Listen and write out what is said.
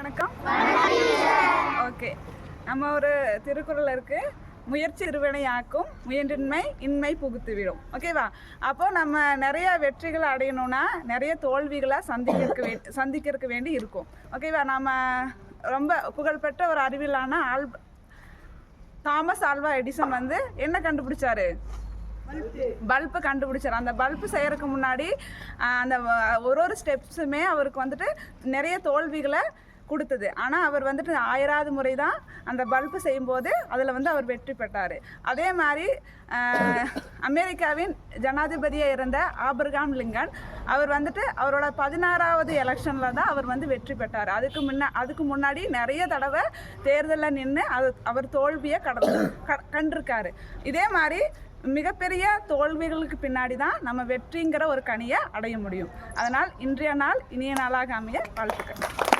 வணக்கம். ஓகே, நம்ம ஒரு திருக்குறள் இருக்கு, முயற்சி திருவினையாக்கும், முயன்றின்மை இன்மை புகுத்துவிடும். ஓகேவா? அப்போ நம்ம நிறைய வெற்றிகளை அடையணும்னா நிறைய தோல்விகளை சந்திக்கிறதுக்கு வேண்டி இருக்கும். ஓகேவா? நம்ம ரொம்ப புகழ்பெற்ற ஒரு அறிவியலான தாமஸ் ஆல்வா எடிசன் என்ன கண்டுபிடிச்சாரு? பல்பு கண்டுபிடிச்சார். அந்த பல்பு செய்யறதுக்கு முன்னாடி அந்த ஒரு ஸ்டெப்ஸுமே அவருக்கு நிறைய தோல்விகளை கொடுத்தது. ஆனால் அவர் 1000வது முறை தான் அந்த பல்பு செய்யும்போது அதில் அவர் வெற்றி பெற்றார். அதே மாதிரி அமெரிக்காவின் ஜனாதிபதியாக இருந்த ஆபிரகாம் லிங்கன் அவர் அவரோட 16வது எலெக்ஷனில் தான் அவர் வெற்றி பெற்றார். அதுக்கு முன்னாடி நிறைய தடவை தேர்தலில் நின்று அவர் தோல்வியை கண்டிருக்காரு. இதே மாதிரி மிகப்பெரிய தோல்விகளுக்கு பின்னாடி தான் நம்ம வெற்றிங்கிற ஒரு கனியை அடைய முடியும். அதனால் இன்றைய நாள் இனிய நாளாக அமைய வாழ்த்துக்கள்.